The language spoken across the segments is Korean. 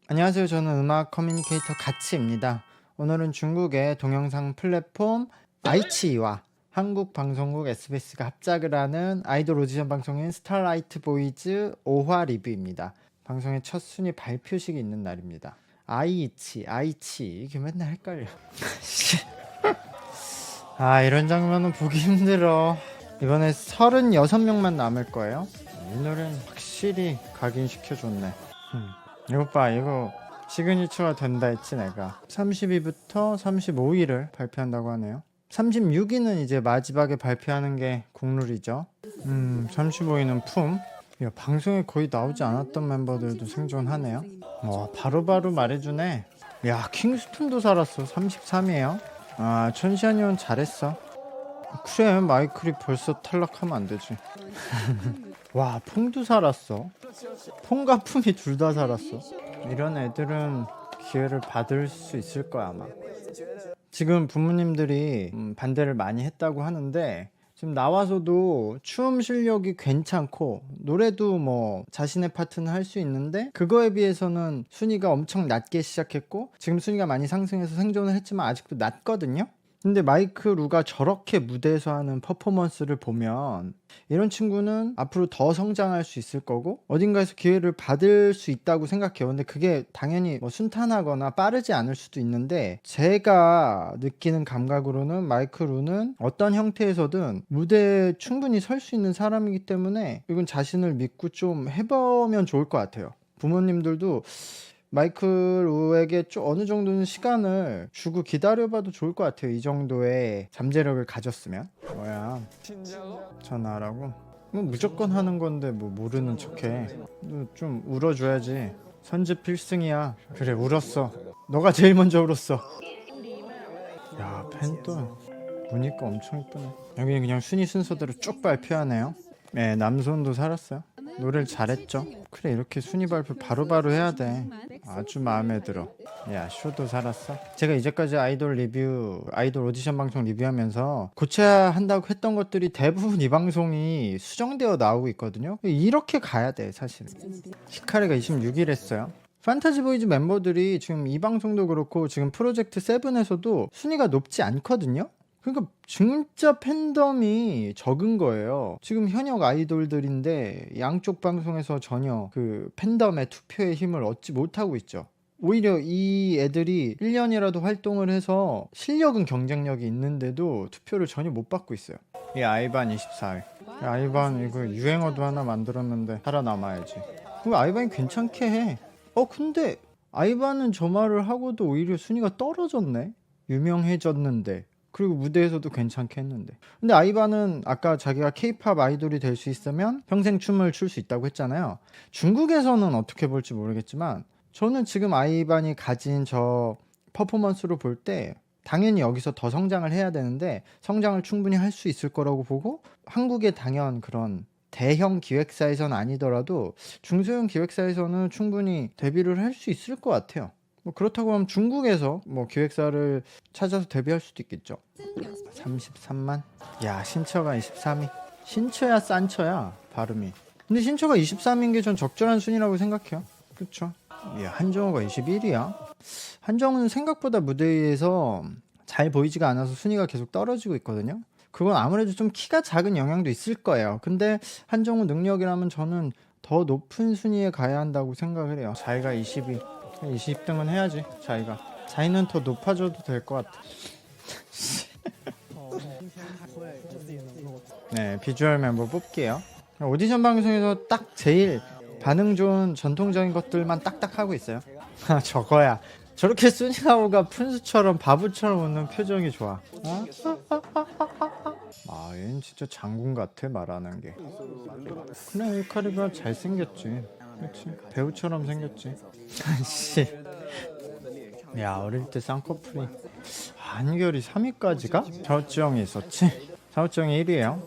안녕하세요. 저는 음악 커뮤니케이터 가치입니다. 오늘은 중국의 동영상 플랫폼 아이치와 한국 방송국 SBS가 합작을 하는 아이돌 오디션 방송인 스타라이트 보이즈 5화 리뷰입니다. 방송의 첫 순위 발표식이 있는 날입니다. 아이치 이게 맨날 헷갈려. 이런 장면은 보기 힘들어. 이번에 36명만 남을 거예요. 이 노래는 확실히 각인시켜줬네. 이것 봐, 이거 시그니처가 된다 했지 내가. 30위부터 35위를 발표한다고 하네요. 36위는 이제 마지막에 발표하는 게 국룰이죠. 35위는 품. 야, 방송에 거의 나오지 않았던 멤버들도 생존하네요. 바로바로 말해주네. 야, 킹스톤도 살았어. 33위에요. 천시안이온 잘했어. 그래, 마이클이 벌써 탈락하면 안 되지. 와, 퐁도 살았어. 퐁과 품이 둘 다 살았어. 이런 애들은 기회를 받을 수 있을 거야 아마. 지금 부모님들이 반대를 많이 했다고 하는데 지금 나와서도 춤 실력이 괜찮고 노래도 뭐 자신의 파트는 할 수 있는데 그거에 비해서는 순위가 엄청 낮게 시작했고 지금 순위가 많이 상승해서 생존을 했지만 아직도 낮거든요. 근데 마이크 루가 저렇게 무대에서 하는 퍼포먼스를 보면 이런 친구는 앞으로 더 성장할 수 있을 거고 어딘가에서 기회를 받을 수 있다고 생각해요. 근데 그게 당연히 뭐 순탄하거나 빠르지 않을 수도 있는데 제가 느끼는 감각으로는 마이크 루는 어떤 형태에서든 무대에 충분히 설 수 있는 사람이기 때문에 이건 자신을 믿고 좀 해보면 좋을 것 같아요. 부모님들도 마이클 우에게 좀 어느 정도는 시간을 주고 기다려봐도 좋을 것 같아요. 이 정도의 잠재력을 가졌으면. 뭐야, 전화하라고? 뭐 무조건 하는 건데 뭐 모르는 척해. 너 좀 울어줘야지. 선지 필승이야. 그래, 울었어. 너가 제일 먼저 울었어. 야, 팬또 보니까 엄청 이쁘네. 여기는 그냥 순위 순서대로 쭉 발표하네요. 네, 남손도 살았어요. 노래를 잘했죠. 그래, 이렇게 순위 발표 바로바로 해야 돼. 아주 마음에 들어. 야, 쇼도 살았어. 제가 이제까지 아이돌 오디션 방송 리뷰하면서 고쳐야 한다고 했던 것들이 대부분 이 방송이 수정되어 나오고 있거든요. 이렇게 가야 돼 사실은. 히카리가 26일 했어요. 판타지 보이즈 멤버들이 지금 이 방송도 그렇고 지금 프로젝트 7에서도 순위가 높지 않거든요. 그러니까 진짜 팬덤이 적은 거예요. 지금 현역 아이돌들인데 양쪽 방송에서 전혀 그 팬덤의 투표의 힘을 얻지 못하고 있죠. 오히려 이 애들이 1년이라도 활동을 해서 실력은 경쟁력이 있는데도 투표를 전혀 못 받고 있어요. 이 아이반 24위. 아이반 이거 유행어도 하나 만들었는데 살아남아야지. 그 아이반이 괜찮게 해. 근데 아이반은 저 말을 하고도 오히려 순위가 떨어졌네. 유명해졌는데. 그리고 무대에서도 괜찮게 했는데. 근데 아이반은 아까 자기가 케이팝 아이돌이 될 수 있으면 평생 춤을 출 수 있다고 했잖아요. 중국에서는 어떻게 볼지 모르겠지만 저는 지금 아이반이 가진 저 퍼포먼스로 볼 때 당연히 여기서 더 성장을 해야 되는데 성장을 충분히 할 수 있을 거라고 보고 한국의 당연 그런 대형 기획사에서는 아니더라도 중소형 기획사에서는 충분히 데뷔를 할 수 있을 것 같아요. 뭐 그렇다고 하면 중국에서 뭐 기획사를 찾아서 데뷔할 수도 있겠죠. 33만? 야, 신처가 23위. 신처야 싼처야 발음이. 근데 신처가 23인 게 전 적절한 순위라고 생각해요. 그쵸? 야, 한정우가 21위야. 한정우는 생각보다 무대에서 잘 보이지가 않아서 순위가 계속 떨어지고 있거든요. 그건 아무래도 좀 키가 작은 영향도 있을 거예요. 근데 한정우 능력이라면 저는 더 높은 순위에 가야 한다고 생각을 해요. 자기가 20위. 20등은 해야지. 자기는 더 높아져도 될 것 같아. 네, 비주얼 멤버 뽑기요. 오디션 방송에서 딱 제일 반응 좋은 전통적인 것들만 딱딱 하고 있어요. 저거야. 저렇게 쓰니하오가 푼수처럼 바보처럼 웃는 표정이 좋아. 얘는 진짜 장군 같아 말하는 게. 그래, 히카리가 잘생겼지. 그렇지, 배우처럼 생겼지. 씨. 야, 어릴 때 쌍꺼풀이. 한결이 3위까지가? 샤오쯔영이 있었지? 샤오쯔영이 1위에요.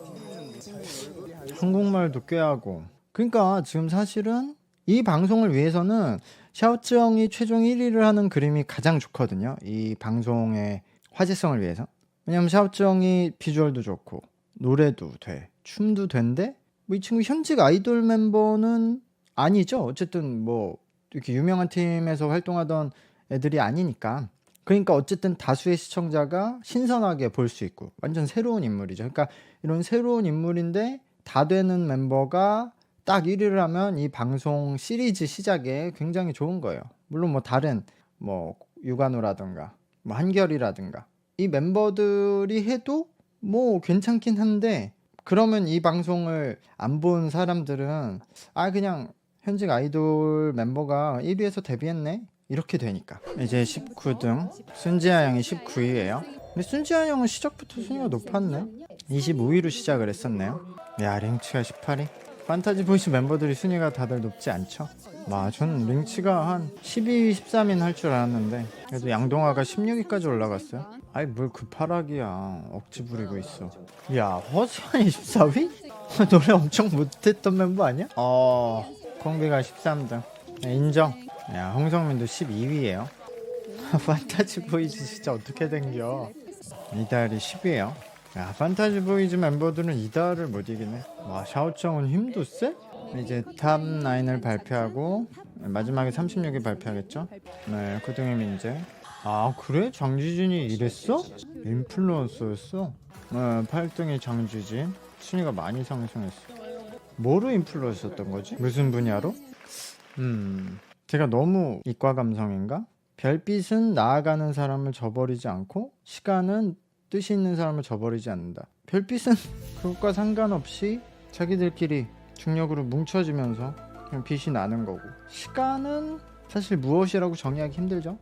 한국말도 꽤 하고. 그러니까 지금 사실은 이 방송을 위해서는 샤오쯔영이 최종 1위를 하는 그림이 가장 좋거든요. 이 방송의 화제성을 위해서. 왜냐면 샤오쯔영이 비주얼도 좋고 노래도 돼, 춤도 된데 뭐 이 친구 현직 아이돌 멤버는 아니죠. 어쨌든 뭐 이렇게 유명한 팀에서 활동하던 애들이 아니니까. 그러니까 어쨌든 다수의 시청자가 신선하게 볼 수 있고 완전 새로운 인물이죠. 그러니까 이런 새로운 인물인데 다 되는 멤버가 딱 1위를 하면 이 방송 시리즈 시작에 굉장히 좋은 거예요. 물론 뭐 다른 뭐 유관우라든가 뭐 한결이라든가 이 멤버들이 해도 뭐 괜찮긴 한데, 그러면 이 방송을 안 본 사람들은 아 그냥 현직 아이돌 멤버가 1위에서 데뷔했네 이렇게 되니까. 이제 19등 순지아 형이 19위예요. 근데 순지아 형은 시작부터 순위가 높았네. 25위로 시작을 했었네요. 야, 링치가 18위. 판타지 보이스 멤버들이 순위가 다들 높지 않죠. 전 링치가 한 12위 13위는 할 줄 알았는데 그래도 양동아가 16위까지 올라갔어요. 아이 뭘 급하락이야, 억지 부리고 있어. 야, 허수아이 14위? 노래 엄청 못했던 멤버 아니야? 콩비가 13등. 인정. 야, 홍성민도 12위에요. 판타지 보이즈 진짜 어떻게 된겨. 이달이 10위에요. 야, 판타지 보이즈 멤버들은 이달을 못 이기네. 샤오정은 힘도 세? 이제 탑9을 발표하고 마지막에 36위 발표하겠죠? 네, 구등의 민재. 그래? 장지진이 이랬어? 인플루언서였어? 네, 8등이 장지진. 순위가 많이 상승했어. 뭐로 인플루언서였던 거지? 무슨 분야로? 제가 너무 이과 감성인가? 별빛은 나아가는 사람을 저버리지 않고 시간은 뜻이 있는 사람을 저버리지 않는다. 별빛은 그것과 상관없이 자기들끼리 중력으로 뭉쳐지면서 그냥 빛이 나는 거고, 시간은 사실 무엇이라고 정의하기 힘들죠.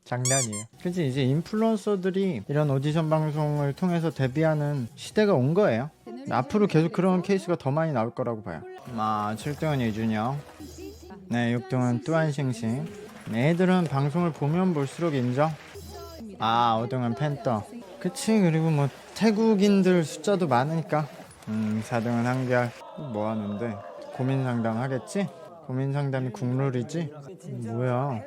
장난이에요. 그치, 이제 인플루언서들이 이런 오디션 방송을 통해서 데뷔하는 시대가 온 거예요. 앞으로 계속 그런 케이스가 더 많이 나올 거라고 봐요. 7등은 이준혁. 네, 6등은 뚜안싱싱. 애들은 방송을 보면 볼수록 인정. 5등은 팬더. 그치, 그리고 뭐 태국인들 숫자도 많으니까. 4등은 한결. 뭐 하는데? 고민 상담 하겠지? 고민 상담이 국룰이지? 뭐야,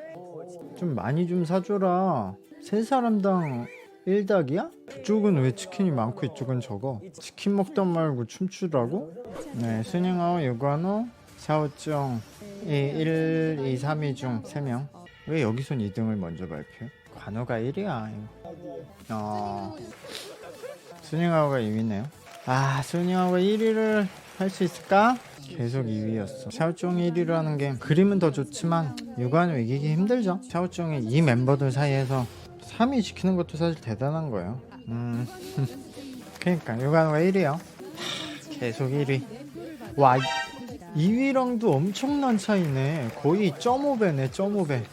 좀 많이 좀 사줘라. 세 사람당 1닭이야? 그쪽은 왜 치킨이 많고 이쪽은 적어? 치킨 먹다 말고 춤추라고? 네, 순영아오, 유관호, 샤오정 이 1, 2, 3위 중 3명. 왜 여기선 2등을 먼저 발표해? 관호가 1위야. 순영아오가 2위네요. 순영아오가 1위를 할 수 있을까? 계속 2위였어. 샤오쫑이 1위를 하는 게 그림은 더 좋지만 유관우 이기기 힘들죠. 샤오쫑이 이 멤버들 사이에서 3위 지키는 것도 사실 대단한 거예요. 그러니까 유관우가 1위요. 계속 1위. 와, 2위랑도 엄청난 차이네. 거의 0.5배네, 0.5배.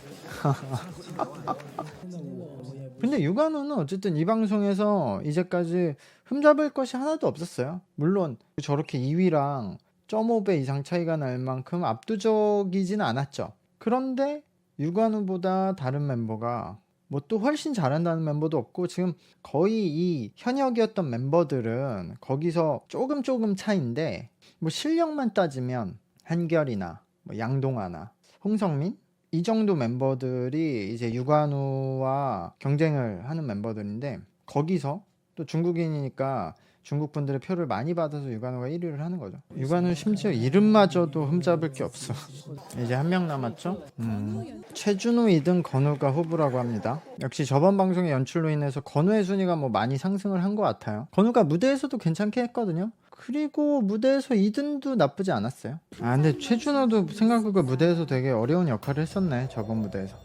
근데 유관우는 어쨌든 이 방송에서 이제까지 흠잡을 것이 하나도 없었어요. 물론 저렇게 2위랑 0.5배 이상 차이가 날 만큼 압도적이진 않았죠. 그런데 유관우보다 다른 멤버가 뭐 또 훨씬 잘한다는 멤버도 없고, 지금 거의 이 현역이었던 멤버들은 거기서 조금 차인데, 뭐 실력만 따지면 한결이나 뭐 양동아나 홍성민 이 정도 멤버들이 이제 유관우와 경쟁을 하는 멤버들인데, 거기서 또 중국인이니까 중국 분들의 표를 많이 받아서 유관우가 1위를 하는 거죠. 유관우는 심지어 이름마저도 흠잡을 게 없어. 이제 한 명 남았죠. 최준호 2등, 건우가 후보라고 합니다. 역시 저번 방송의 연출로 인해서 건우의 순위가 뭐 많이 상승을 한 것 같아요. 건우가 무대에서도 괜찮게 했거든요. 그리고 무대에서 2등도 나쁘지 않았어요. 근데 최준호도 생각보다 무대에서 되게 어려운 역할을 했었네, 저번 무대에서.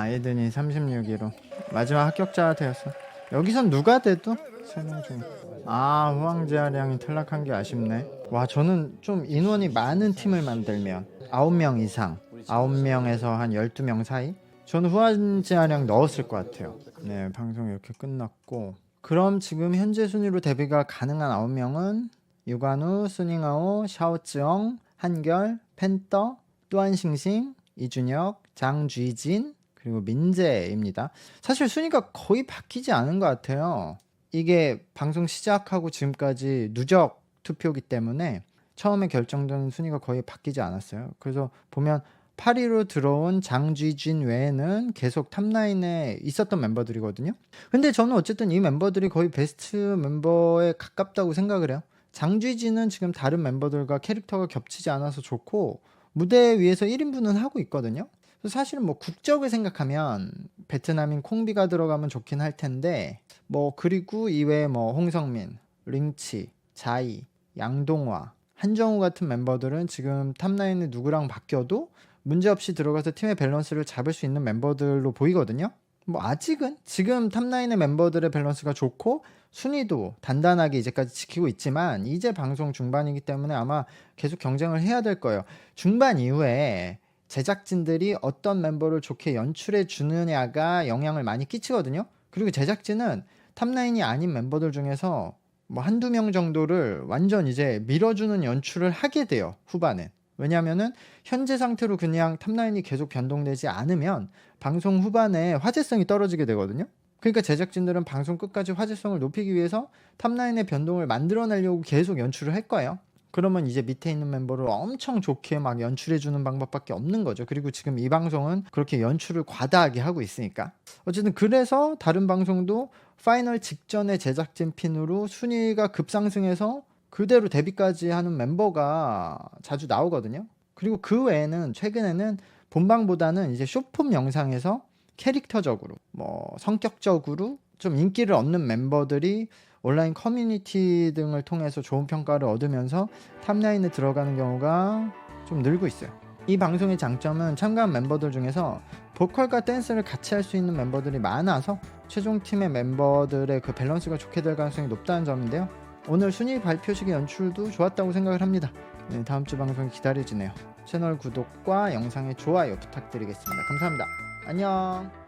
에든이 36위로 마지막 합격자 되었어. 여기선 누가 돼도 3명 중 후황제아량이 탈락한 게 아쉽네. 저는 좀 인원이 많은 팀을 만들면 9명 이상, 9명에서 한 12명 사이, 저는 후황제아량 넣었을 것 같아요. 네, 방송 이렇게 끝났고, 그럼 지금 현재 순위로 데뷔가 가능한 9명은 유관우, 수닝아오, 샤오쯔영, 한결, 팬더, 뚜안싱싱, 이준혁, 장쥐진, 그리고 민재입니다. 사실 순위가 거의 바뀌지 않은 것 같아요. 이게 방송 시작하고 지금까지 누적 투표기 때문에 처음에 결정된 순위가 거의 바뀌지 않았어요. 그래서 보면 8위로 들어온 장쥐진 외에는 계속 탑9에 있었던 멤버들이거든요. 근데 저는 어쨌든 이 멤버들이 거의 베스트 멤버에 가깝다고 생각을 해요. 장쥐진은 지금 다른 멤버들과 캐릭터가 겹치지 않아서 좋고, 무대 위에서 1인분은 하고 있거든요. 사실은 뭐 국적을 생각하면 베트남인 콩비가 들어가면 좋긴 할 텐데 뭐 그리고 이외에 뭐 홍성민, 링치, 자이, 양동화, 한정우 같은 멤버들은 지금 탑라인에 누구랑 바뀌어도 문제없이 들어가서 팀의 밸런스를 잡을 수 있는 멤버들로 보이거든요. 뭐 아직은 지금 탑라인의 멤버들의 밸런스가 좋고 순위도 단단하게 이제까지 지키고 있지만 이제 방송 중반이기 때문에 아마 계속 경쟁을 해야 될 거예요. 중반 이후에 제작진들이 어떤 멤버를 좋게 연출해 주느냐가 영향을 많이 끼치거든요. 그리고 제작진은 탑라인이 아닌 멤버들 중에서 뭐 한두 명 정도를 완전 이제 밀어주는 연출을 하게 돼요, 후반엔. 왜냐면은 현재 상태로 그냥 탑라인이 계속 변동되지 않으면 방송 후반에 화제성이 떨어지게 되거든요. 그러니까 제작진들은 방송 끝까지 화제성을 높이기 위해서 탑라인의 변동을 만들어내려고 계속 연출을 할 거예요. 그러면 이제 밑에 있는 멤버를 엄청 좋게 막 연출해주는 방법밖에 없는 거죠. 그리고 지금 이 방송은 그렇게 연출을 과다하게 하고 있으니까. 어쨌든 그래서 다른 방송도 파이널 직전에 제작진 핀으로 순위가 급상승해서 그대로 데뷔까지 하는 멤버가 자주 나오거든요. 그리고 그 외에는 최근에는 본방보다는 이제 쇼폼 영상에서 캐릭터적으로 뭐 성격적으로 좀 인기를 얻는 멤버들이 온라인 커뮤니티 등을 통해서 좋은 평가를 얻으면서 탑라인에 들어가는 경우가 좀 늘고 있어요. 이 방송의 장점은 참가한 멤버들 중에서 보컬과 댄스를 같이 할 수 있는 멤버들이 많아서 최종 팀의 멤버들의 그 밸런스가 좋게 될 가능성이 높다는 점인데요. 오늘 순위 발표식의 연출도 좋았다고 생각을 합니다. 네, 다음 주 방송이 기다려지네요. 채널 구독과 영상의 좋아요 부탁드리겠습니다. 감사합니다. 안녕.